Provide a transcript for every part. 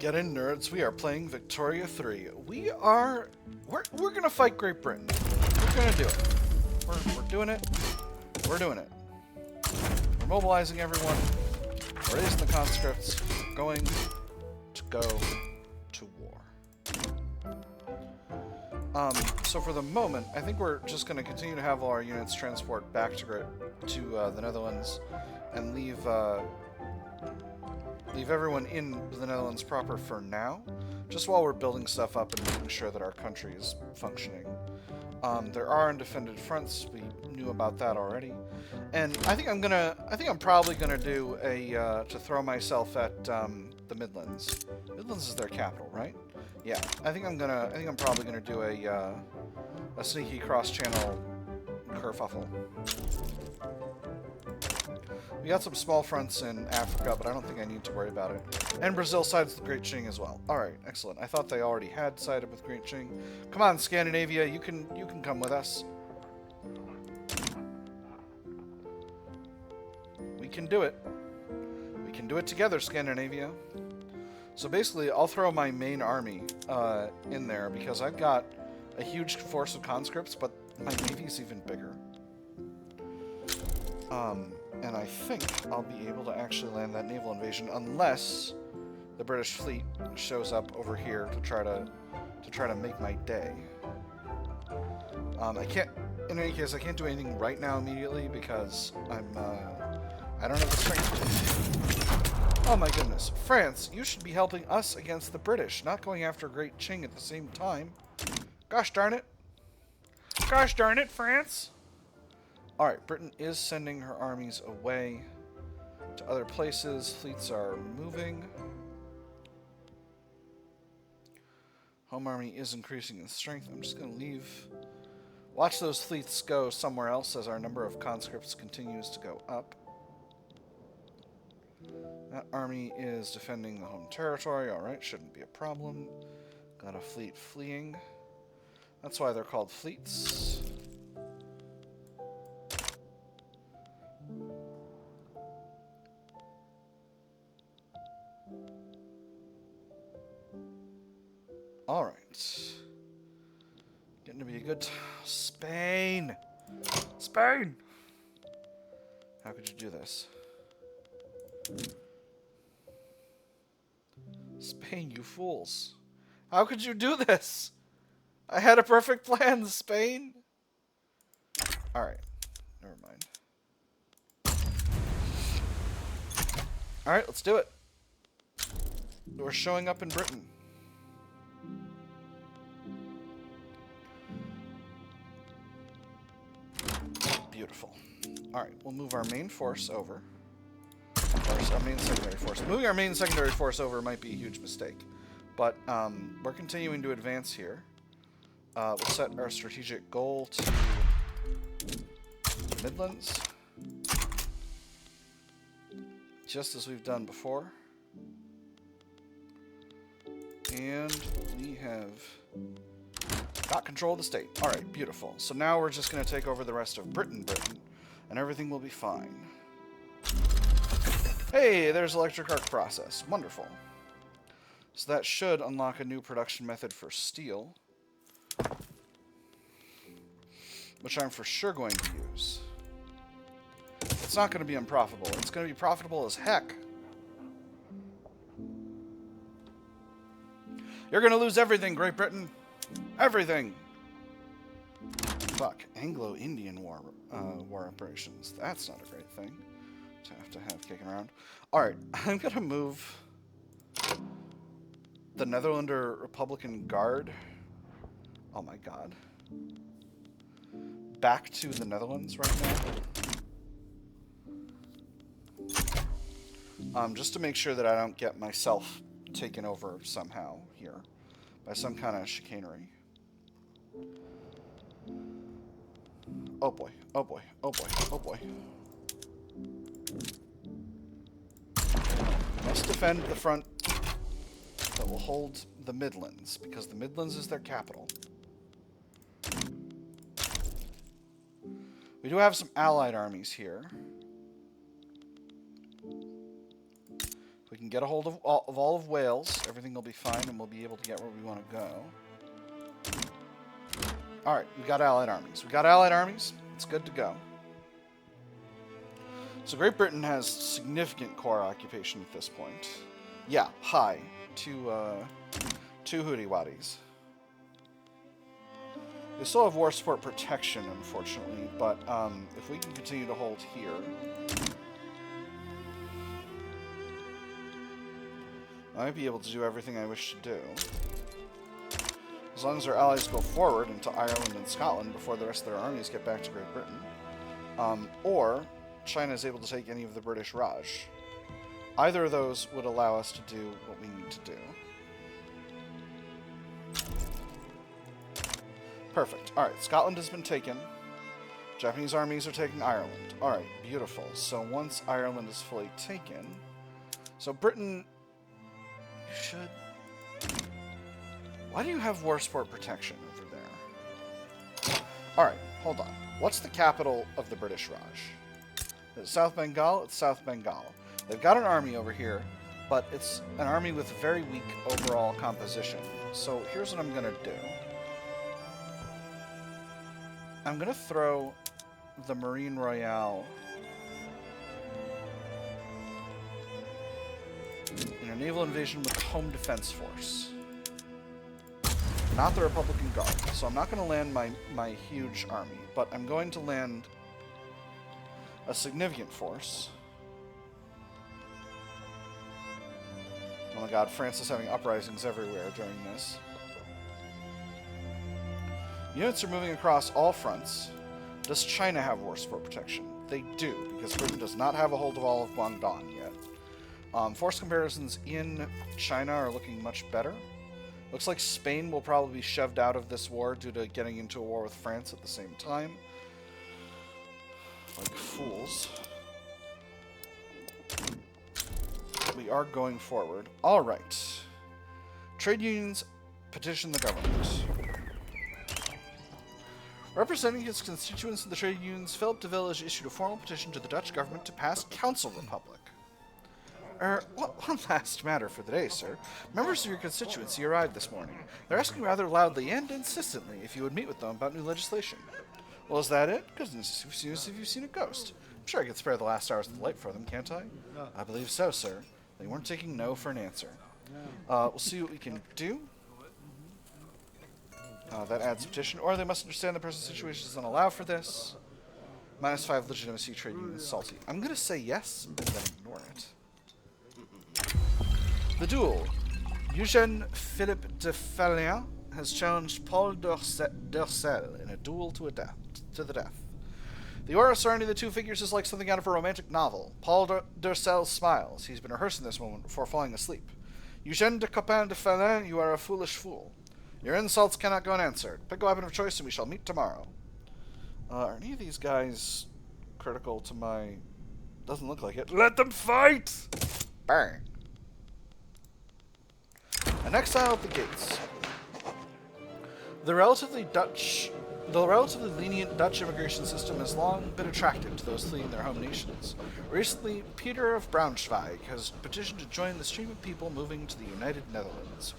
Get in, nerds. We are playing Victoria 3. We're gonna fight Great Britain. We're gonna do it. We're doing it. We're doing it. We're mobilizing everyone. We're raising the conscripts. We're going to go to war. So for the moment, I think we're just gonna continue to have all our units transport back to the Netherlands and leave everyone in the Netherlands proper for now, just while we're building stuff up and making sure that our country is functioning. There are undefended fronts. We knew about that already, and I think I'm probably gonna do a to throw myself at the Midlands. Midlands is their capital, right? Yeah. I think I'm probably gonna do a sneaky cross-channel kerfuffle. We got some small fronts in Africa, but I don't think I need to worry about it. And Brazil sides with Great Qing as well. Alright, excellent. I thought they already had sided with Great Qing. Come on, Scandinavia, you can come with us. We can do it. We can do it together, Scandinavia. So basically, I'll throw my main army in there because I've got a huge force of conscripts, but my navy's even bigger. And I think I'll be able to actually land that naval invasion unless the British fleet shows up over here to try to make my day. I can't. In any case, I can't do anything right now immediately because I don't have the strength. Oh my goodness, France! You should be helping us against the British, not going after Great Qing at the same time. Gosh darn it! Gosh darn it, France! Alright, Britain is sending her armies away to other places. Fleets are moving. Home army is increasing in strength. I'm just going to leave. Watch those fleets go somewhere else as our number of conscripts continues to go up. That army is defending the home territory. Alright, shouldn't be a problem. Got a fleet fleeing. That's why they're called fleets. Alright. Getting to be a good Spain! Spain! How could you do this? Spain, you fools. How could you do this? I had a perfect plan, Spain! Alright. Never mind. Alright, let's do it. We're showing up in Britain. Beautiful. Alright, we'll move our main force over. Or our main secondary force. Moving our main secondary force over might be a huge mistake. But we're continuing to advance here. We'll set our strategic goal to the Midlands. Just as we've done before. And we have got control of the state. Alright, beautiful. So now we're just going to take over the rest of Britain, and everything will be fine. Hey, there's electric arc process. Wonderful. So that should unlock a new production method for steel, which I'm for sure going to use. It's not going to be unprofitable. It's going to be profitable as heck. You're going to lose everything, Great Britain. Everything. Fuck. Anglo-Indian war operations. That's not a great thing to have kicking around. Alright, I'm going to move the Netherlander Republican Guard. Oh my god. Back to the Netherlands right now. Just to make sure that I don't get myself taken over somehow here by some kind of chicanery. Oh boy, oh boy, oh boy, oh boy. Must defend the front that will hold the Midlands, because the Midlands is their capital. We do have some allied armies here. If we can get a hold of all of Wales. Everything will be fine, and we'll be able to get where we want to go. Alright, we got allied armies. We got allied armies. It's good to go. So Great Britain has significant core occupation at this point. Yeah, high. Two Houthi wadis. They still have war support protection, unfortunately, but if we can continue to hold here... I might be able to do everything I wish to do. As long as our allies go forward into Ireland and Scotland before the rest of their armies get back to Great Britain. Or China is able to take any of the British Raj. Either of those would allow us to do what we need to do. Perfect. Alright, Scotland has been taken. Japanese armies are taking Ireland. Alright, beautiful. So once Ireland is fully taken... So Britain... You should... Why do you have war support protection over there? Alright, hold on. What's the capital of the British Raj? Is it South Bengal? It's South Bengal. They've got an army over here, but it's an army with very weak overall composition. So here's what I'm going to do. I'm going to throw the Marine Royale in a naval invasion with the Home Defense Force. Not the Republican Guard. So I'm not going to land my huge army, but I'm going to land a significant force. Oh my god, France is having uprisings everywhere during this. Units are moving across all fronts. Does China have war support protection? They do, because Britain does not have a hold of all of Guangdong yet. Force comparisons in China are looking much better. Looks like Spain will probably be shoved out of this war due to getting into a war with France at the same time. Like fools. We are going forward. Alright. Trade unions petition the government. Representing his constituents in the trade unions, Philip de Village issued a formal petition to the Dutch government to pass Council Republic. One last matter for the day, sir. Members of your constituency arrived this morning. They're asking rather loudly and insistently if you would meet with them about new legislation. Well, is that it? Goodness, as soon as if you've seen a ghost. I'm sure I could spare the last hours of the light for them, can't I? I believe so, sir. They weren't taking no for an answer. We'll see what we can do. That adds petition. Or they must understand the present situation doesn't allow for this. -5 legitimacy trade union salty. I'm going to say yes and then ignore it. The duel. Eugène Philippe de Fallian has challenged Paul d'Ursel in a duel to the death. The aura surrounding the two figures is like something out of a romantic novel. Paul d'Ursel smiles. He's been rehearsing this moment before falling asleep. Eugène de Copain de Fallian, you are a foolish fool. Your insults cannot go unanswered. Pick a weapon of choice and we shall meet tomorrow. Are any of these guys critical to my... Doesn't look like it. Let them fight! Bang. An exile at the gates. The relatively lenient Dutch immigration system has long been attractive to those fleeing their home nations. Recently, Peter of Braunschweig has petitioned to join the stream of people moving to the United Netherlands.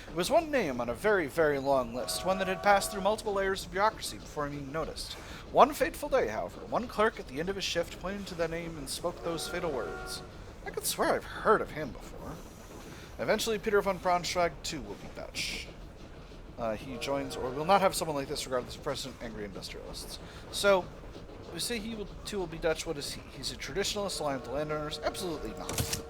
It was one name on a very, very long list, one that had passed through multiple layers of bureaucracy before being noticed. One fateful day, however, one clerk at the end of his shift pointed to the name and spoke those fatal words. I could swear I've heard of him before. Eventually, Peter von Braunschweig, too, will be Dutch. He joins, or will not have someone like this regardless of President Angry Industrialists. So, we say he too will be Dutch. What is he? He's a traditionalist aligned with the landowners? Absolutely not.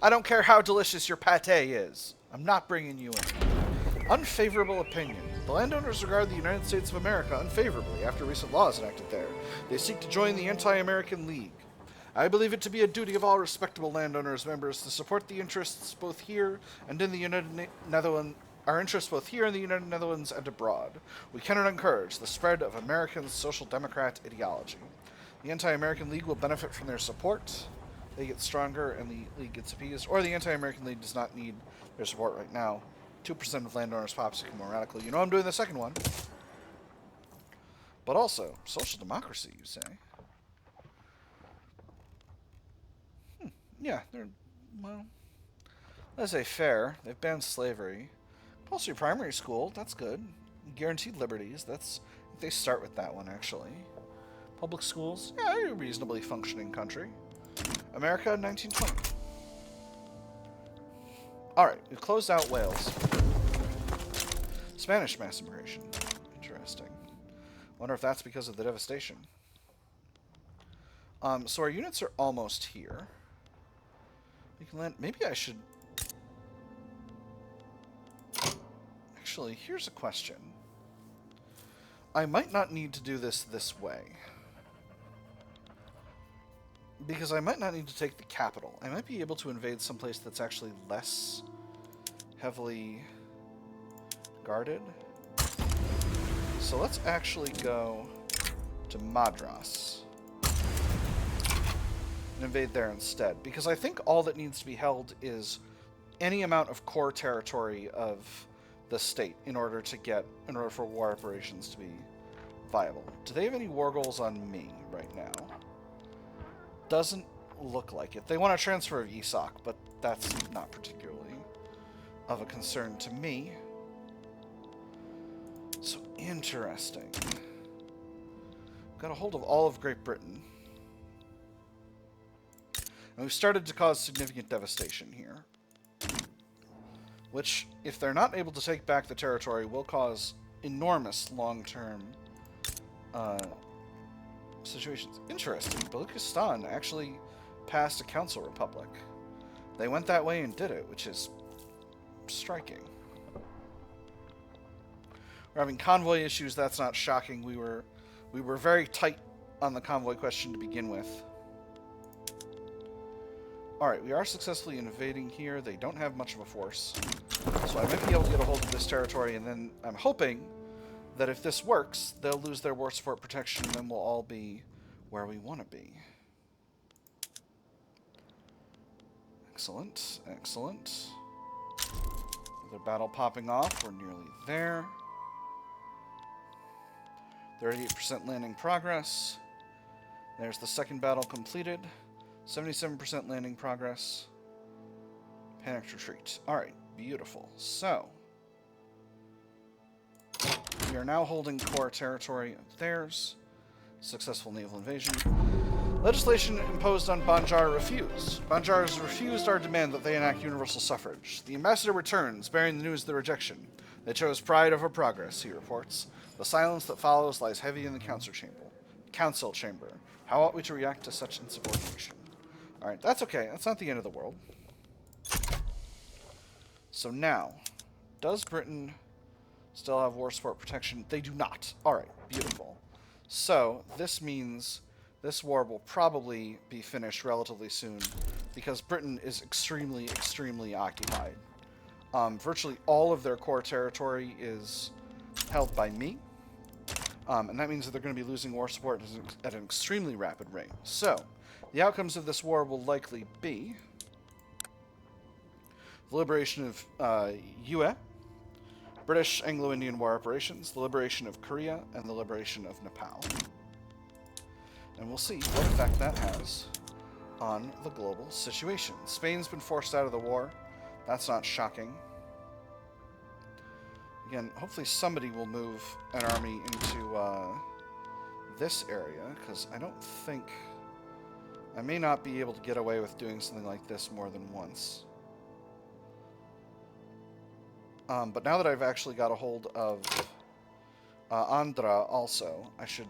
I don't care how delicious your pate is. I'm not bringing you in. Unfavorable opinion. The landowners regard the United States of America unfavorably after recent laws enacted there. They seek to join the Anti-American League. I believe it to be a duty of all respectable landowners members to support the interests both here and in the United Netherlands. Our interests both here in the United Netherlands and abroad. We cannot encourage the spread of American social democrat ideology. The Anti-American League will benefit from their support. They get stronger and the League gets appeased, or the Anti-American League does not need their support right now. 2% of landowners' pops become more radical. You know I'm doing the second one. But also, social democracy, you say? Yeah, they're well, let's say fair. They've banned slavery. Compulsory primary school, that's good. Guaranteed liberties, that's... They start with that one, actually. Public schools, yeah, a reasonably functioning country. America, 1920. Alright, we've closed out Wales. Spanish mass immigration. Interesting. Wonder if that's because of the devastation. So our units are almost here. We can land... Maybe I should... Actually, here's a question. I might not need to do this way. Because I might not need to take the capital. I might be able to invade someplace that's actually less heavily guarded. So let's actually go to Madras and invade there instead. Because I think all that needs to be held is any amount of core territory of the state in order for war operations to be viable. Do they have any war goals on me right now? Doesn't look like it. They want a transfer of ESOC, but that's not particularly of a concern to me. So interesting. Got a hold of all of Great Britain. And we've started to cause significant devastation here. Which, if they're not able to take back the territory, will cause enormous long-term situations. Interesting. Baluchistan actually passed a council republic. They went that way and did it, which is striking. We're having convoy issues. That's not shocking. We were very tight on the convoy question to begin with. Alright, we are successfully invading here. They don't have much of a force. So I might be able to get a hold of this territory, and then I'm hoping that if this works, they'll lose their war support protection, and then we'll all be where we want to be. Excellent, excellent. Another battle popping off. We're nearly there. 38% landing progress. There's the second battle completed. 77% landing progress. Panicked retreat. Alright, beautiful. So, we are now holding core territory of theirs. Successful naval invasion. Legislation imposed on Banjar refused. Banjars refused our demand that they enact universal suffrage. The ambassador returns, bearing the news of the rejection. They chose pride over progress, he reports. The silence that follows lies heavy in the council chamber. How ought we to react to such insubordination? Alright, that's okay. That's not the end of the world. So now, does Britain still have war support protection? They do not. Alright, beautiful. So, this means this war will probably be finished relatively soon, because Britain is extremely, extremely occupied. Virtually all of their core territory is held by me, and that means that they're going to be losing war support at an extremely rapid rate. So, the outcomes of this war will likely be the liberation of Yue, British Anglo-Indian War operations, the liberation of Korea, and the liberation of Nepal. And we'll see what effect that has on the global situation. Spain's been forced out of the war. That's not shocking. Again, hopefully somebody will move an army into this area, because I don't think... I may not be able to get away with doing something like this more than once. But now that I've actually got a hold of Andhra also, I should...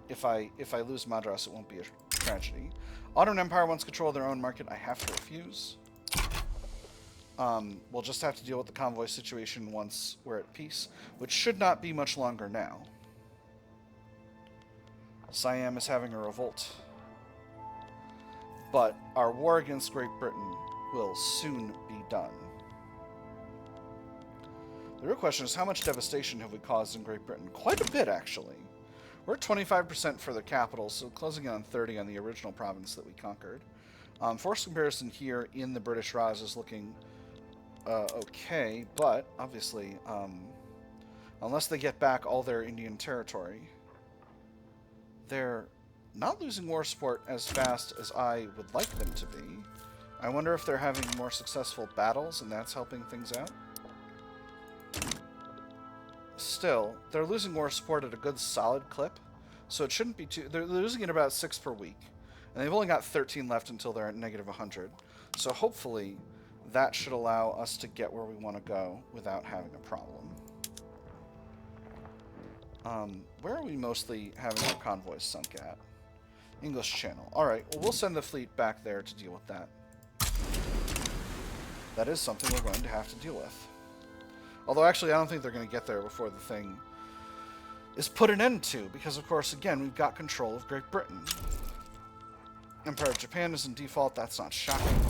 If I lose Madras, it won't be a tragedy. Ottoman Empire wants control of their own market. I have to refuse. We'll just have to deal with the convoy situation once we're at peace, which should not be much longer now. Siam is having a revolt. But our war against Great Britain will soon be done. The real question is, how much devastation have we caused in Great Britain? Quite a bit, actually. We're at 25% for the capital, so closing in on 30 on the original province that we conquered. Force comparison here in the British Raj is looking okay, but obviously, unless they get back all their Indian territory, they're not losing war support as fast as I would like them to be. I wonder if they're having more successful battles and that's helping things out. Still, they're losing war support at a good solid clip, so it shouldn't be too... They're losing at about 6 per week, and they've only got 13 left until they're at negative 100. So hopefully that should allow us to get where we want to go without having a problem. Where are we mostly having our convoys sunk at? English Channel. Alright, well, we'll send the fleet back there to deal with that. That is something we're going to have to deal with. Although, actually, I don't think they're going to get there before the thing is put an end to, because, of course, again, we've got control of Great Britain. Empire of Japan is in default. That's not shocking.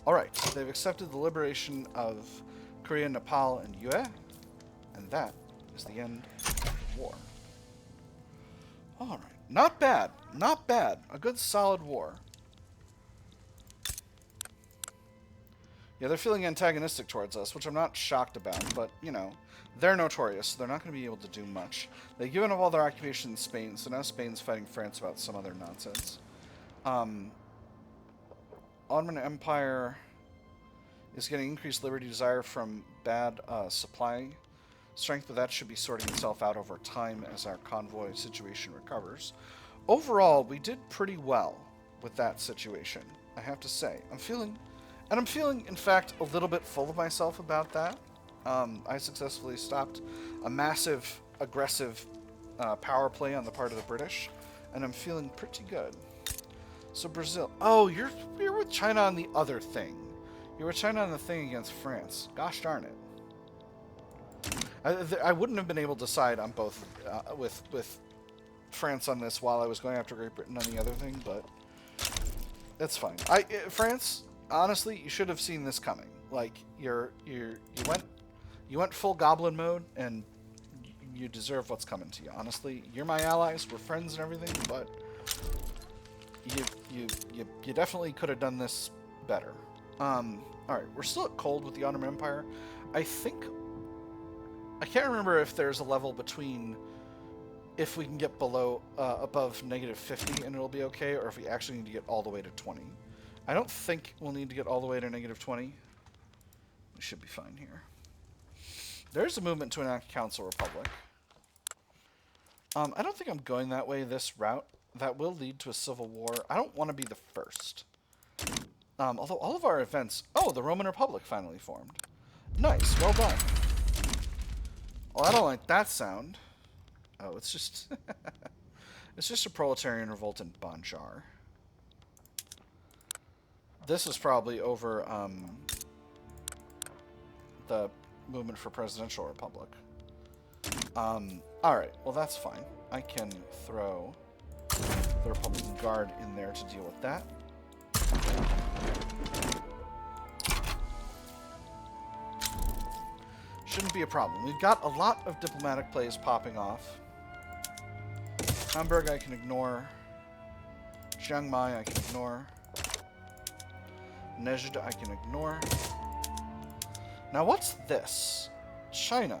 Alright, they've accepted the liberation of Korea, Nepal, and Yue, and that is the end of war. Alright, not bad. Not bad. A good, solid war. Yeah, they're feeling antagonistic towards us, which I'm not shocked about, but, you know, they're notorious, so they're not going to be able to do much. They've given up all their occupation in Spain, so now Spain's fighting France about some other nonsense. Ottoman Empire is getting increased liberty desire from bad supply strength, but that should be sorting itself out over time as our convoy situation recovers. Overall, we did pretty well with that situation, I have to say. I'm feeling, in fact, a little bit full of myself about that. I successfully stopped a massive, aggressive power play on the part of the British, and I'm feeling pretty good. So Brazil. Oh, you're with China on the other thing. You were China on the thing against France. Gosh darn it. I wouldn't have been able to side on both with France on this while I was going after Great Britain on the other thing, but that's fine. France, honestly, you should have seen this coming. Like you went full goblin mode, and you deserve what's coming to you. Honestly, you're my allies, we're friends and everything, but you definitely could have done this better. Alright, we're still at cold with the Ottoman Empire. I can't remember if there's a level between if we can get below, above negative 50 and it'll be okay, or if we actually need to get all the way to 20. I don't think we'll need to get all the way to negative 20. We should be fine here. There's a movement to enact Council Republic. I don't think I'm going that way, this route. That will lead to a civil war. I don't want to be the first. Although all of our events... Oh, the Roman Republic finally formed. Nice, well done. Oh, I don't like that sound. Oh, it's just... it's just a proletarian revolt in Banjar. This is probably over the movement for Presidential Republic. Alright, well that's fine. I can throw the Republican Guard in there to deal with that. Shouldn't be a problem. We've got a lot of diplomatic plays popping off. Hamburg I can ignore. Chiang Mai I can ignore. Nejd I can ignore. Now what's this? China.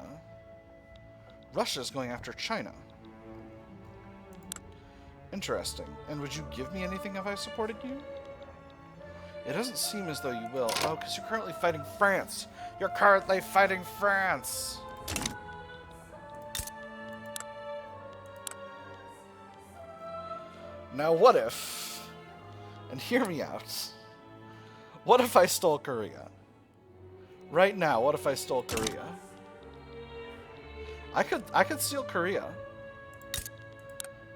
Russia's going after China. Interesting. And would you give me anything if I supported you? It doesn't seem as though you will. Oh, because you're currently fighting France. You're currently fighting France. Now what if, and hear me out, what if I stole Korea? Right now, what if I stole Korea? I could steal Korea.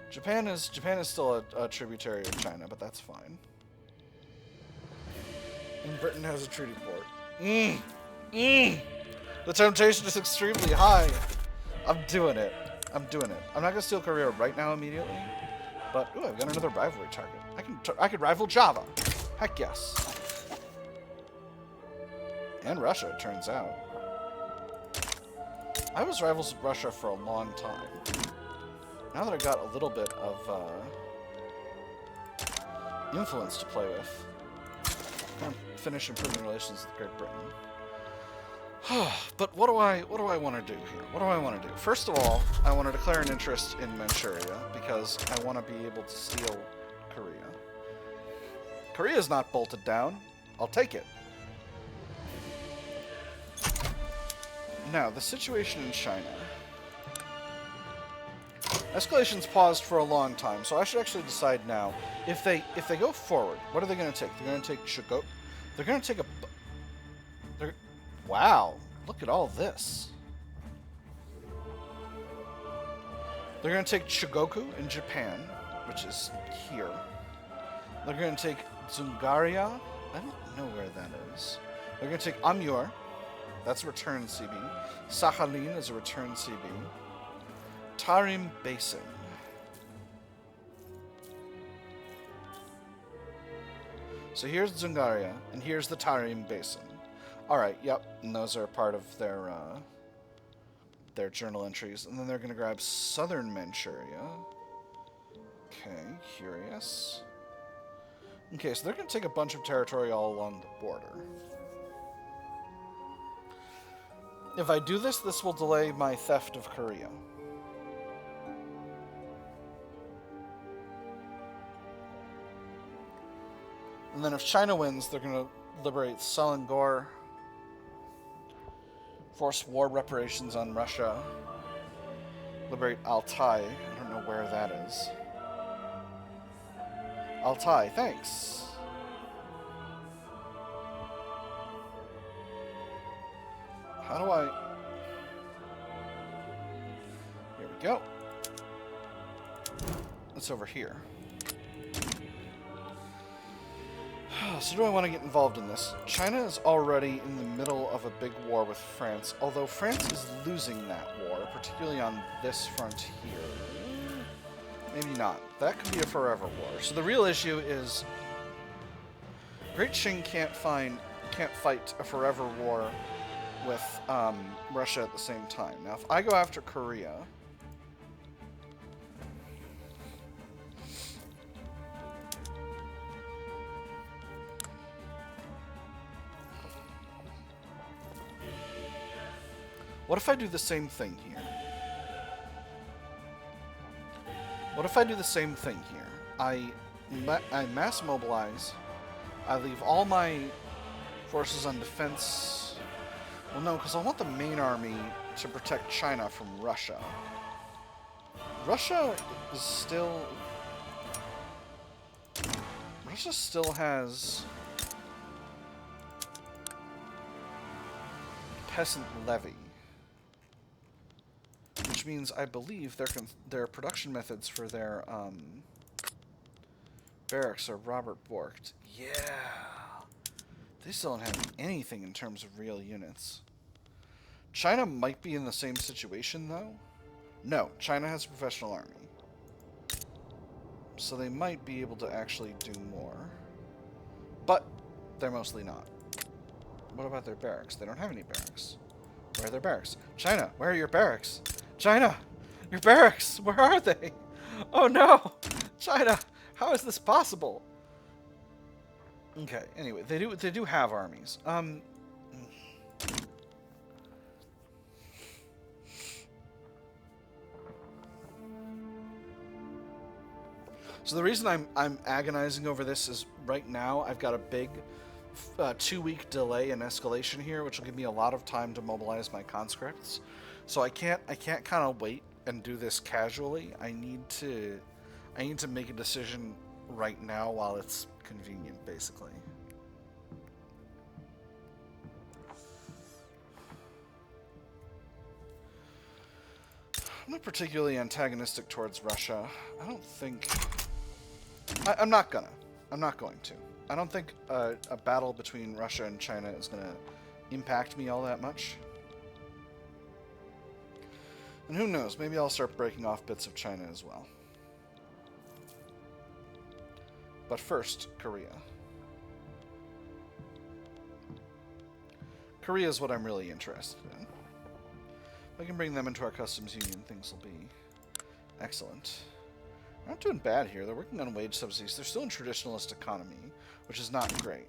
Japan is still a tributary of China, but that's fine. And Britain has a treaty port. The temptation is extremely high. I'm doing it. I'm not gonna steal Korea right now immediately, but ooh, I've got another rivalry target. I could rival Java. Heck yes. And Russia, it turns out. I was rivals with Russia for a long time. Now that I got a little bit of influence to play with, I'm gonna finish improving relations with Great Britain. But what do I want to do here? What do I want to do? First of all, I want to declare an interest in Manchuria because I want to be able to steal Korea. Korea's not bolted down. I'll take it. Now, the situation in China. Escalation's paused for a long time, so I should actually decide now. If they go forward, what are they going to take? They're going to take Chigoku. They're going to take a... Wow, look at all this. They're going to take Chigoku in Japan, which is here. They're going to take Dzungaria. I don't know where that is. They're going to take Amur. That's a return CB. Sakhalin is a return CB. Tarim Basin. So here's Dzungaria, and here's the Tarim Basin. Alright, yep, and those are part of their journal entries. And then they're going to grab Southern Manchuria. Okay, curious. Okay, so they're going to take a bunch of territory all along the border. If I do this, this will delay my theft of Korea. And then if China wins, they're going to liberate Selangor, force war reparations on Russia, liberate Altai. I don't know where that is. Altai, thanks. How do I... Here we go. It's over here. So do I want to get involved in this? China is already in the middle of a big war with France, although France is losing that war, particularly on this front here. Maybe not. That could be a forever war. So the real issue is Great Qing can't fight a forever war with Russia at the same time. Now, if I go after Korea... What if I do the same thing here? What if I do the same thing here? I mass mobilize. I leave all my forces on defense. Well, no, because I want the main army to protect China from Russia. Russia still has peasant levy. Which means I believe their production methods for their barracks are Robert Borked. Yeah! They still don't have anything in terms of real units. China might be in the same situation, though. No, China has a professional army. So they might be able to actually do more. But they're mostly not. What about their barracks? They don't have any barracks. Where are their barracks? China, where are your barracks? China! Your barracks! Where are they? Oh no! China! How is this possible? Okay, anyway, they do have armies. So the reason I'm agonizing over this is right now I've got a big 2-week delay in escalation here, which will give me a lot of time to mobilize my conscripts. So I can't kind of wait and do this casually. I need to make a decision right now while it's convenient, basically. I'm not particularly antagonistic towards Russia. I don't think... I'm not going to. I don't think a battle between Russia and China is going to impact me all that much. And who knows, maybe I'll start breaking off bits of China as well. But first, Korea. Korea is what I'm really interested in. If I can bring them into our customs union, things will be excellent. They're not doing bad here. They're working on wage subsidies. They're still in traditionalist economy, which is not great.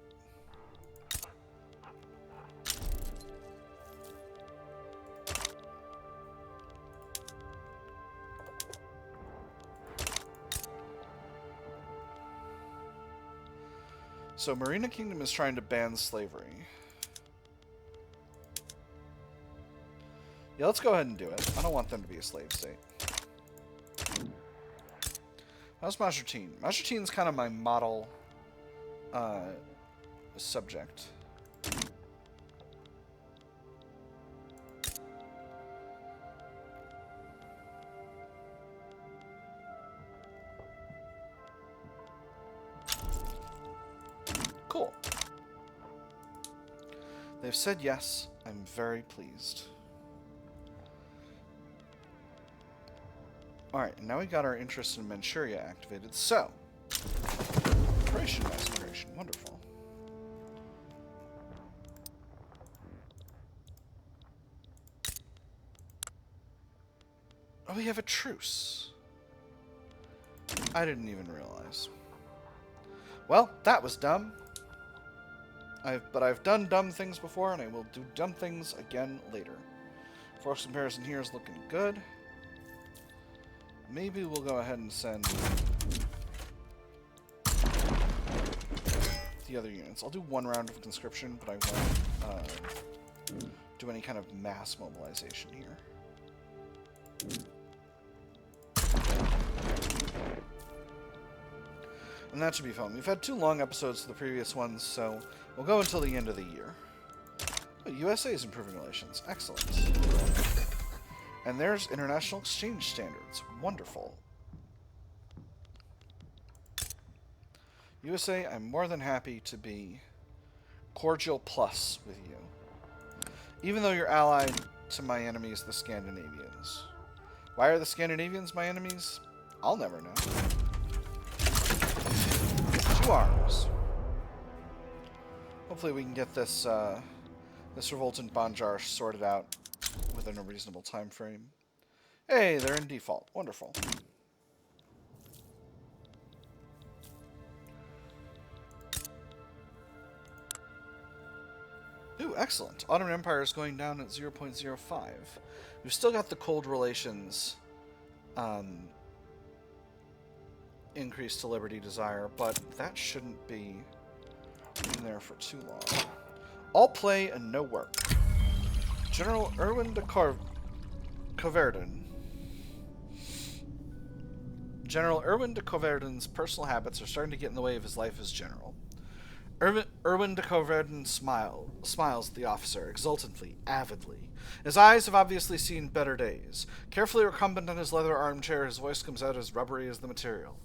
So Marina Kingdom is trying to ban slavery. Yeah, let's go ahead and do it. I don't want them to be a slave state. How's Majertine? Majertine's kind of my model subject. Cool. They've said yes. I'm very pleased. Alright, now we got our interest in Manchuria activated, so... Operation Mass Migration, wonderful. Oh, we have a truce. I didn't even realize. Well, that was dumb. But I've done dumb things before, and I will do dumb things again later. Force comparison here is looking good. Maybe we'll go ahead and send the other units. I'll do one round of conscription, but I won't do any kind of mass mobilization here. And that should be fun. We've had 2 long episodes to the previous ones, so we'll go until the end of the year. Oh, USA is improving relations. Excellent. And there's international exchange standards. Wonderful. USA, I'm more than happy to be cordial plus with you. Even though you're allied to my enemies, the Scandinavians. Why are the Scandinavians my enemies? I'll never know. 2 arms. Hopefully we can get this this revoltant Banjar sorted out within a reasonable time frame. Hey, they're in default. Wonderful. Ooh, excellent. Ottoman Empire is going down at 0.05. We've still got the cold relations increase to liberty desire, but that shouldn't be in there for too long. All play and no work. General Erwin de Coverden. General Erwin de Coverden's personal habits are starting to get in the way of his life as general. Erwin de Coverden smiles at the officer, exultantly, avidly. His eyes have obviously seen better days. Carefully recumbent on his leather armchair, his voice comes out as rubbery as the material.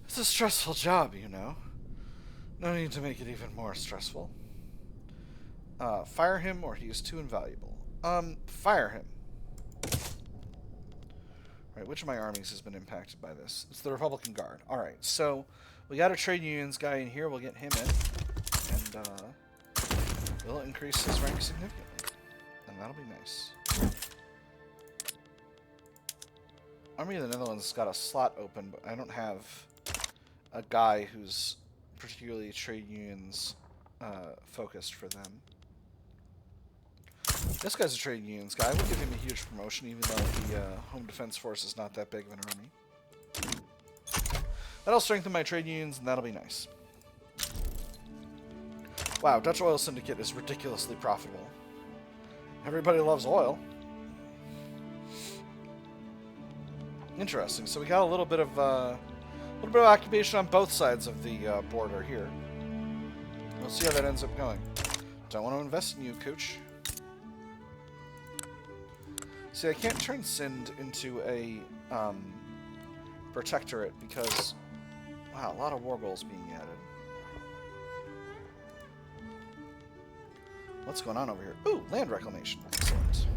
It's a stressful job, you know. No need to make it even more stressful. Fire him or he is too invaluable. Fire him. Alright, which of my armies has been impacted by this? It's the Republican Guard. Alright, so we got a trade unions guy in here. We'll get him in. And we'll increase his rank significantly. And that'll be nice. Army of the Netherlands has got a slot open, but I don't have a guy who's particularly trade unions focused for them. This guy's a trade unions guy. We'll give him a huge promotion, even though the Home Defense Force is not that big of an army. That'll strengthen my trade unions, and that'll be nice. Wow, Dutch Oil Syndicate is ridiculously profitable. Everybody loves oil. Interesting. So we got a little bit of occupation on both sides of the border here. We'll see how that ends up going. Don't want to invest in you, Cooch. See, I can't turn Sind into a protectorate because, wow, a lot of war goals being added. What's going on over here? Ooh, land reclamation. Excellent.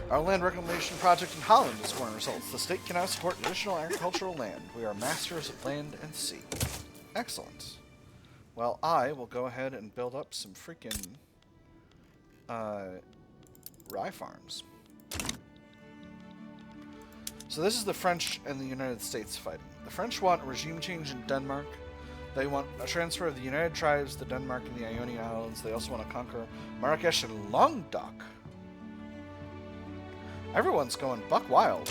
Our land reclamation project in Holland is scoring results. The state can now support additional agricultural land. We are masters of land and sea. Excellent. Well, I will go ahead and build up some freaking rye farms. So this is the French and the United States fighting. The French want a regime change in Denmark. They want a transfer of the United Tribes to Denmark and the Ionian Islands. They also want to conquer Marrakesh and Languedoc. Everyone's going buck wild.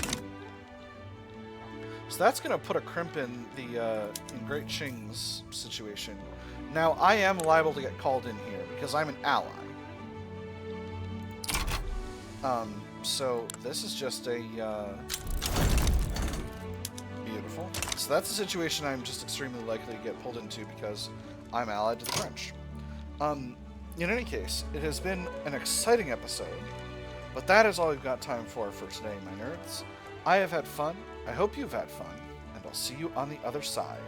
So that's going to put a crimp in the in Great Qing's situation. Now, I am liable to get called in here because I'm an ally. So this is just a, beautiful. So that's a situation I'm just extremely likely to get pulled into because I'm allied to the French. In any case, it has been an exciting episode, but that is all we've got time for today, my nerds. I have had fun, I hope you've had fun, and I'll see you on the other side.